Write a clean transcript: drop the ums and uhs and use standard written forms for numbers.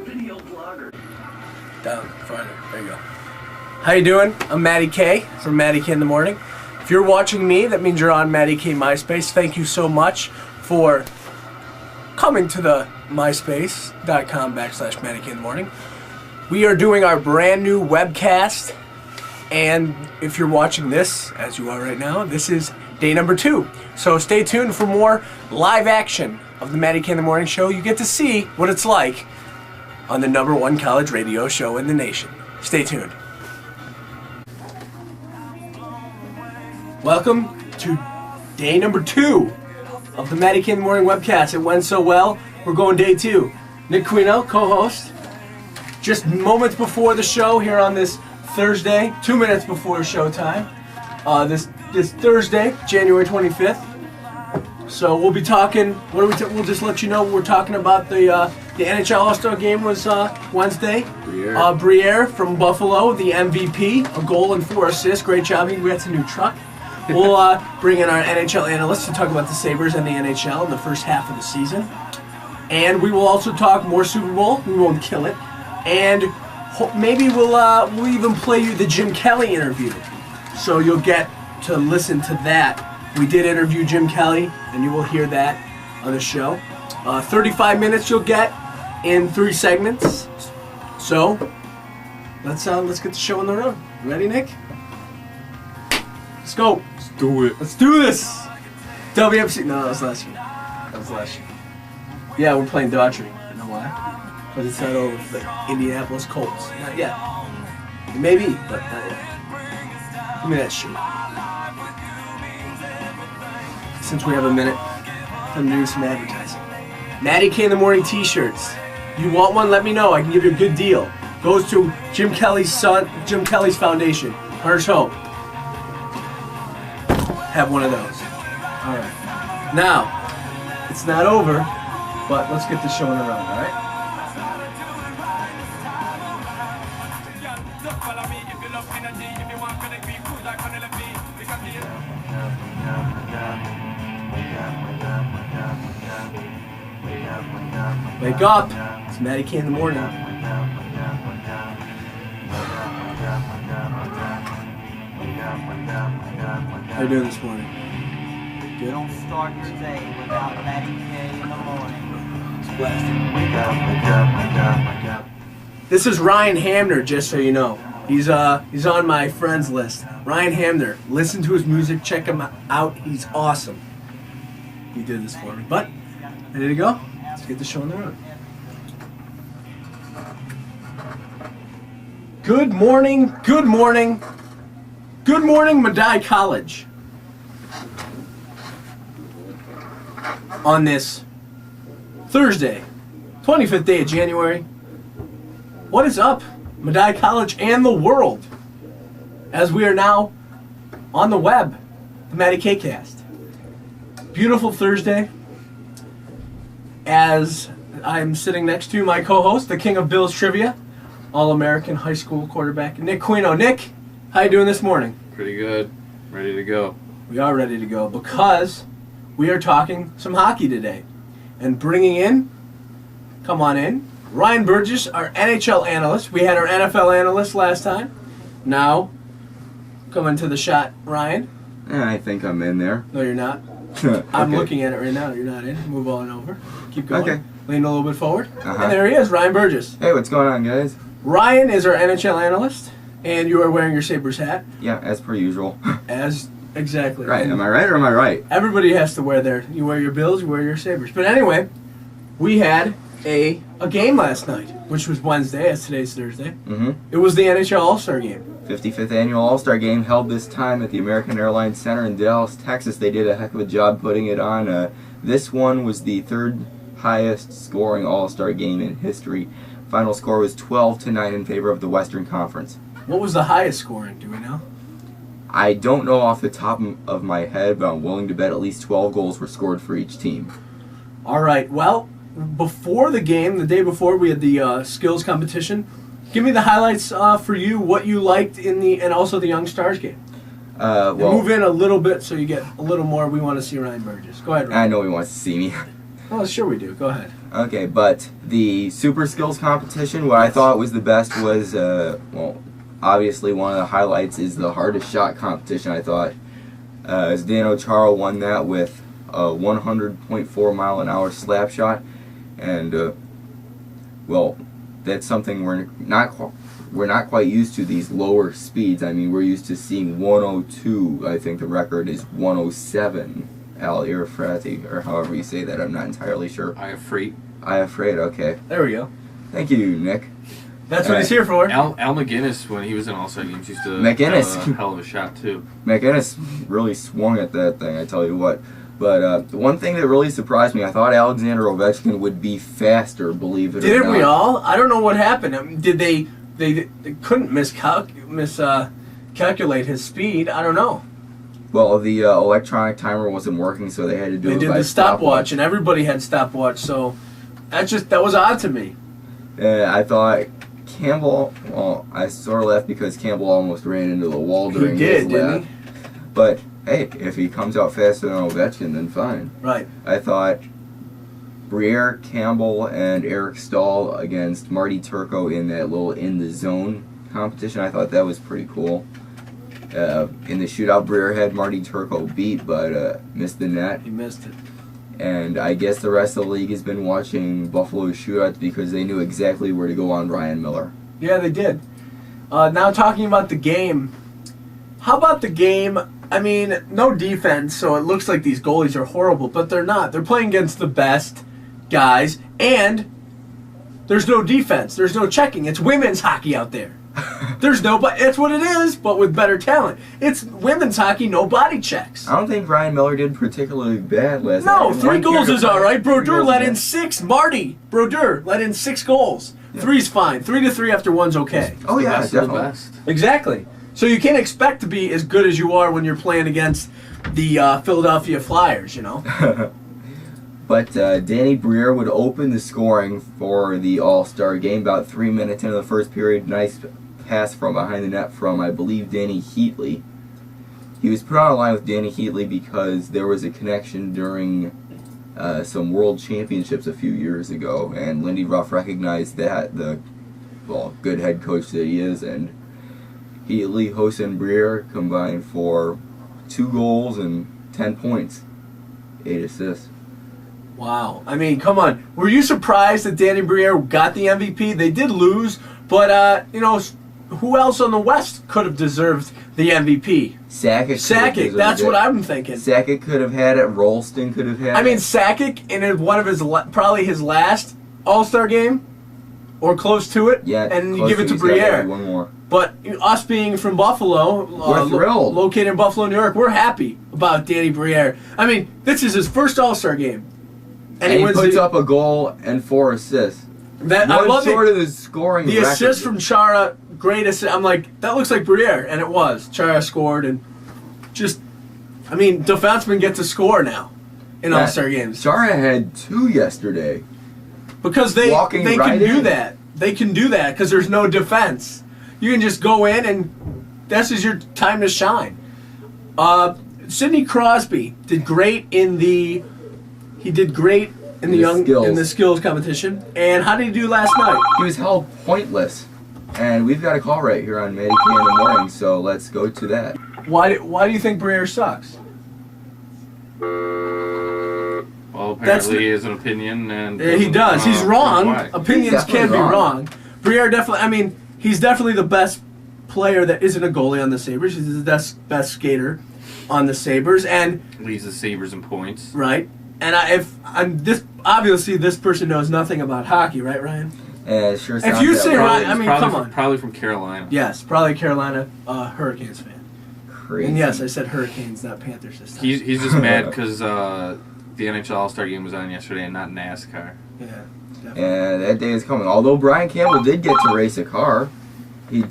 Video blogger. Down, farther. There you go. How you doing? I'm Matty K from Matty K in the Morning. If you're watching me, that means you're on Matty K MySpace. Thank you so much for coming to the myspace.com/Matty K in the Morning. We are doing our brand new webcast, and if you're watching this, as you are right now, this is day number 2. So stay tuned for more live action of the Matty K in the Morning show. You get to see what it's like on the #1 college radio show in the nation. Stay tuned. Welcome to day number 2 of the Matty K in the Morning webcast. It went so well, we're going day 2. Nick Quino, co-host. Just moments before the show here on this Thursday, 2 minutes before showtime. This Thursday, January 25th. So we'll be talking. We'll just let you know we're talking about the NHL All-Star Game was Wednesday. Briere from Buffalo, the MVP, a goal and 4 assists. Great job. He gets a new truck. We'll bring in our NHL analysts to talk about the Sabres and the NHL in the first half of the season. And we will also talk more Super Bowl. We won't kill it. And maybe we'll even play you the Jim Kelly interview. So you'll get to listen to that. We did interview Jim Kelly, and you will hear that on the show. 35 minutes you'll get in 3 segments. So let's get the show on the road. Ready, Nick? Let's go. Let's do it. Let's do this. WFC. No, that was last year. Yeah, we're playing Daughtry. You know why? But it's not over for the Indianapolis Colts. Not yet. Maybe, but not yet. Give me that shit. Since we have a minute, time to do some advertising. Matty K in the Morning t-shirts. You want one? Let me know. I can give you a good deal. Goes to Jim Kelly's foundation. Hunter's Hope. Have one of those. All right. Now, it's not over, but let's get the show on the road, all right? Wake up! It's Matty K in the Morning. How you doing this morning? Good? Don't start your day without Matty K in the morning. It's blasting. Wake up. This is Ryan Hamner, just so you know. He's on my friends list. Ryan Hamner. Listen to his music. Check him out. He's awesome. He did this for me. But, ready to go? Let's get the show on the road. Good morning, Matty College. On this Thursday, 25th day of January, what is up, Matty College and the world? As we are now on the web, the Matty K Kast. Beautiful Thursday. As I'm sitting next to my co-host, the king of Bills trivia, All-American high school quarterback, Nick Quino. Nick, how you doing this morning? Pretty good. Ready to go. We are ready to go because we are talking some hockey today. And bringing in, come on in, Ryan Burgess, our NHL analyst. We had our NFL analyst last time. Now, coming to the shot, Ryan. I think I'm in there. No, you're not. Okay. I'm looking at it right now. You're not in. Move on over. Keep going. Okay. Lean a little bit forward. Uh-huh. And there he is, Ryan Burgess. Hey, what's going on, guys? Ryan is our NHL analyst, and you are wearing your Sabres hat. Yeah, as per usual. Exactly. Right, am I right or am I right? Everybody has to wear you wear your Bills, you wear your Sabres. But anyway, we had a game last night, which was Wednesday, as today's Thursday. Mm-hmm. It was the NHL All-Star Game. 55th Annual All-Star Game held this time at the American Airlines Center in Dallas, Texas. They did a heck of a job putting it on. This one was the 3rd highest scoring All-Star game in history. Final score was 12-9 in favor of the Western Conference. What was the highest scoring, do we know? I don't know off the top of my head, but I'm willing to bet at least 12 goals were scored for each team. All right, well, before the game, the day before, we had the skills competition. Give me the highlights for you, what you liked and also the Young Stars game. Well, move in a little bit so you get a little more. We want to see Ryan Burgess. Go ahead, Ryan. I know he wants to see me. Oh, sure we do. Go ahead. Okay, but the super skills competition, what I thought was the best was, obviously one of the highlights is the hardest shot competition, I thought. Zdeno Chara won that with a 100.4 mile an hour slap shot, and that's something we're not quite used to, these lower speeds. I mean, we're used to seeing 102. I think the record is 107. Al Irafrati, or however you say that, I'm not entirely sure. I afraid. Okay. There we go. Thank you, Nick. That's what he's here for. Al McGinnis, when he was in All-Star games, used to McGinnis. have a hell of a shot, too. McGinnis really swung at that thing, I tell you what. But the one thing that really surprised me, I thought Alexander Ovechkin would be faster, believe it or not. Didn't we all? I don't know what happened. I mean, did they couldn't calculate his speed? I don't know. Well, the electronic timer wasn't working, so they had to do it by They did the stopwatch, and everybody had stopwatch, so that was odd to me. I thought Campbell, I sort of left because Campbell almost ran into the wall during his lap. Didn't he? But, hey, if he comes out faster than Ovechkin, then fine. Right. I thought Briere, Campbell, and Eric Stahl against Marty Turco in that little in the zone competition, I thought that was pretty cool. In the shootout, Briere had Marty Turco beat, but missed the net. He missed it. And I guess the rest of the league has been watching Buffalo shootouts because they knew exactly where to go on Ryan Miller. Yeah, they did. Now talking about the game. How about the game? I mean, no defense, so it looks like these goalies are horrible, but they're not. They're playing against the best guys, and there's no defense. There's no checking. It's women's hockey out there. There's nobody. It's what it is, but with better talent. It's women's hockey, no body checks. I don't think Ryan Miller did particularly bad last night. No, 3 goals is all right. Brodeur let in in 6. Marty Brodeur let in 6 goals. Yeah. 3's fine. 3-3 after 1's okay. Oh yeah, Best of the definitely. best. Exactly. So you can't expect to be as good as you are when you're playing against the Philadelphia Flyers, you know? But Danny Briere would open the scoring for the All-Star game about 3 minutes into the first period. Nice pass from behind the net from, I believe, Danny Heatley. He was put on a line with Danny Heatley because there was a connection during some World Championships a few years ago, and Lindy Ruff recognized that, the good head coach that he is, and Heatley, Hosse, and Briere combined for 2 goals and 10 points, 8 assists. Wow. I mean, come on. Were you surprised that Danny Briere got the MVP? They did lose, but, who else on the West could have deserved the MVP? Sakic, that's what I'm thinking. Sakic could have had it. Rolston could have had it. I mean, Sakic in one of his probably his last All-Star game, or close to it, yeah, and you give it to Briere. One more. But us being from Buffalo, we're thrilled. Located in Buffalo, New York, we're happy about Danny Briere. I mean, this is his first All-Star game, and he puts up a goal and 4 assists. I love short of the scoring. The assist from Chara, great assist. I'm like, that looks like Briere, and it was. Chara scored, and defensemen get to score now in All-Star games. Chara had 2 yesterday. Because they can do that. They can do that because there's no defense. You can just go in, and this is your time to shine. Sidney Crosby did great in the skills competition. And how did he do last night? He was held pointless. And we've got a call right here on Matty K in the morning, so let's go to that. Why do you think Briere sucks? Well, apparently he has an opinion, and he does. He's wrong. why. Opinions can be wrong. Briere definitely. He's definitely the best player that isn't a goalie on the Sabres. He's the best skater on the Sabres, and leads the Sabres in points. Right. And obviously this person knows nothing about hockey, right, Ryan? Sure. If you say Ryan, come on. Probably from Carolina. Yes, probably a Carolina Hurricanes fan. Crazy. And yes, I said Hurricanes, not Panthers this time. He's just mad because the NHL All-Star Game was on yesterday and not NASCAR. Yeah. Definitely. And that day is coming. Although Brian Campbell did get to race a car, he